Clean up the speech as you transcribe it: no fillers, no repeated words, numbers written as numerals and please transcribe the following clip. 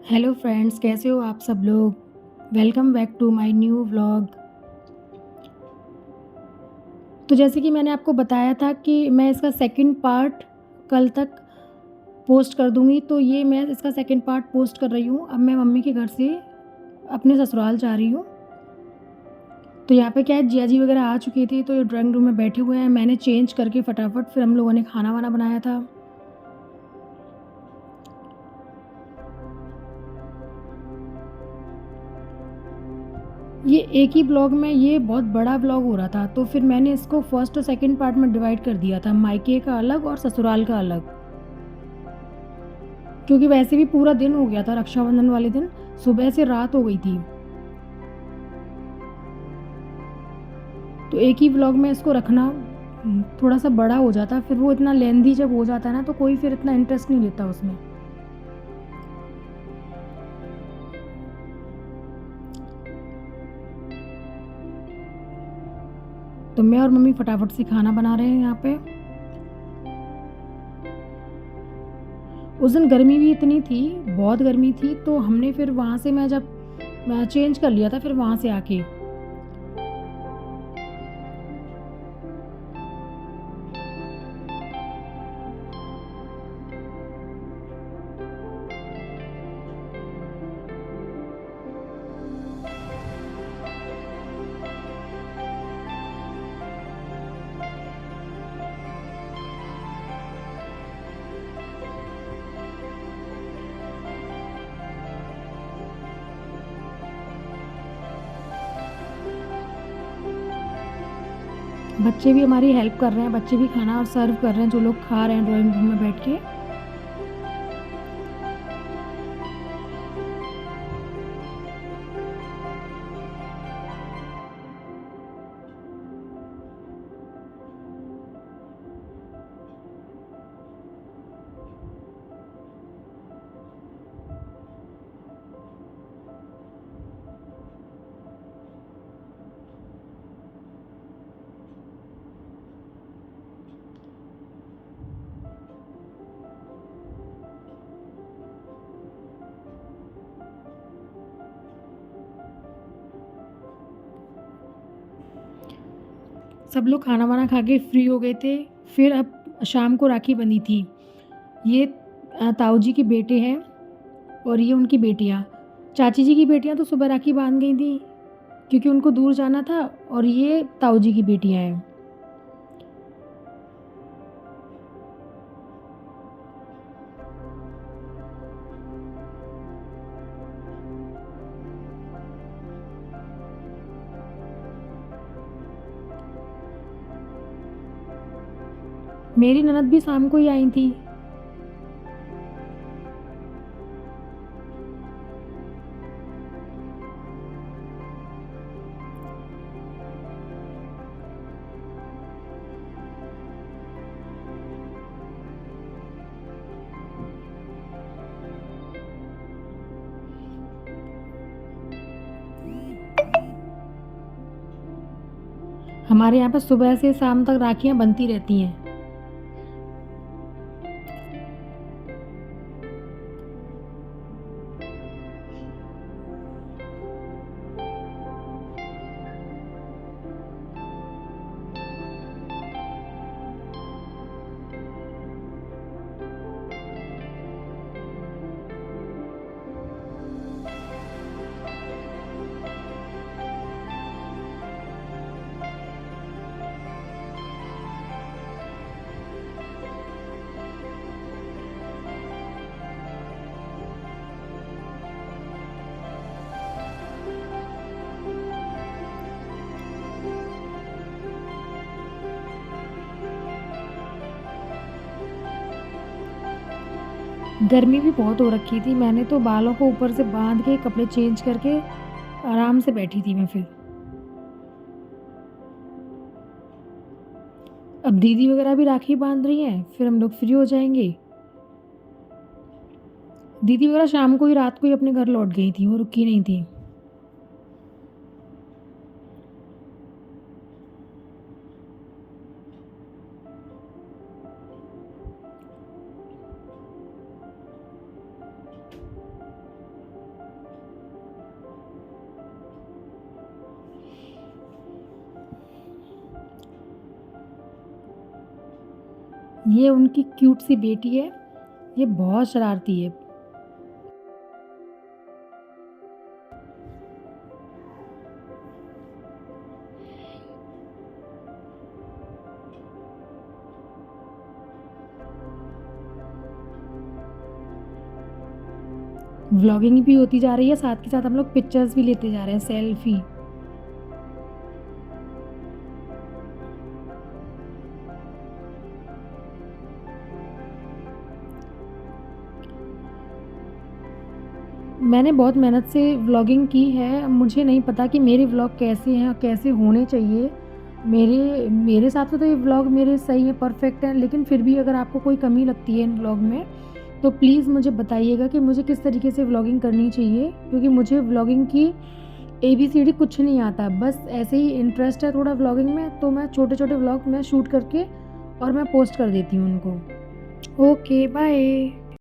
Hello friends, कैसे हो आप सब लोग। Welcome back to my new vlog. तो जैसे कि मैंने आपको बताया था कि मैं इसका सेकंड पार्ट कल तक पोस्ट कर दूंगी, तो ये मैं इसका सेकंड पार्ट पोस्ट कर रही हूँ। अब मैं मम्मी के घर से अपने ससुराल जा रही हूँ। तो यहाँ पे क्या है, जिया जी वगैरह आ चुकी थी, तो ये ड्राइंग रूम में बैठे हुए हैं। मैंने चेंज करके फटाफट फिर हम लोगों ने खाना वाना बनाया था। ये एक ही ब्लॉग में ये बहुत बड़ा ब्लॉग हो रहा था, तो फिर मैंने इसको फर्स्ट और सेकंड पार्ट में डिवाइड कर दिया था, मायके का अलग और ससुराल का अलग। क्योंकि वैसे भी पूरा दिन हो गया था, रक्षाबंधन वाले दिन सुबह से रात हो गई थी। तो एक ही व्लॉग में इसको रखना थोड़ा सा बड़ा हो जाता, फिर वो इतना लेंदी जब हो जाता है ना, तो कोई फिर इतना इंटरेस्ट नहीं लेता उसमें। तो मैं और मम्मी फटाफट से खाना बना रहे हैं यहाँ पे। उस दिन गर्मी भी इतनी थी, बहुत गर्मी थी, तो हमने फिर वहाँ से मैं जब चेंज कर लिया था फिर वहाँ से आके। बच्चे भी हमारी हेल्प कर रहे हैं, बच्चे भी खाना और सर्व कर रहे हैं, जो लोग खा रहे हैं ड्राइंग रूम में बैठ के। सब लोग खाना वाना खा के फ्री हो गए थे। फिर अब शाम को राखी बंधी थी। ये ताऊ जी के बेटे हैं और ये उनकी बेटियाँ। चाची जी की बेटियाँ तो सुबह राखी बांध गई थी, क्योंकि उनको दूर जाना था, और ये ताऊ जी की बेटियाँ हैं। मेरी ननद भी शाम को ही आई थी। हमारे यहाँ पर सुबह से शाम तक राखियाँ बनती रहती हैं। गर्मी भी बहुत हो रखी थी, मैंने तो बालों को ऊपर से बांध के कपड़े चेंज करके आराम से बैठी थी मैं। फिर अब दीदी वगैरह भी राखी बांध रही हैं, फिर हम लोग फ्री हो जाएंगे। दीदी वगैरह शाम को ही, रात को ही अपने घर लौट गई थी, वो रुकी नहीं थी। ये उनकी क्यूट सी बेटी है, ये बहुत शरारती है। व्लॉगिंग भी होती जा रही है, साथ के साथ हम लोग पिक्चर्स भी लेते जा रहे हैं, सेल्फी। मैंने बहुत मेहनत से व्लॉगिंग की है, मुझे नहीं पता कि मेरे व्लॉग कैसे हैं और कैसे होने चाहिए। मेरे मेरे हिसाब से तो ये व्लॉग मेरे सही हैं, परफेक्ट हैं, लेकिन फिर भी अगर आपको कोई कमी लगती है इन व्लॉग में, तो प्लीज़ मुझे बताइएगा कि मुझे किस तरीके से व्लॉगिंग करनी चाहिए, क्योंकि मुझे व्लॉगिंग की ABCD कुछ नहीं आता। बस ऐसे ही इंटरेस्ट है थोड़ा व्लॉगिंग में, तो मैं छोटे-छोटे व्लॉग मैं शूट करके और मैं पोस्ट कर देती हूँ उनको। Okay, bye.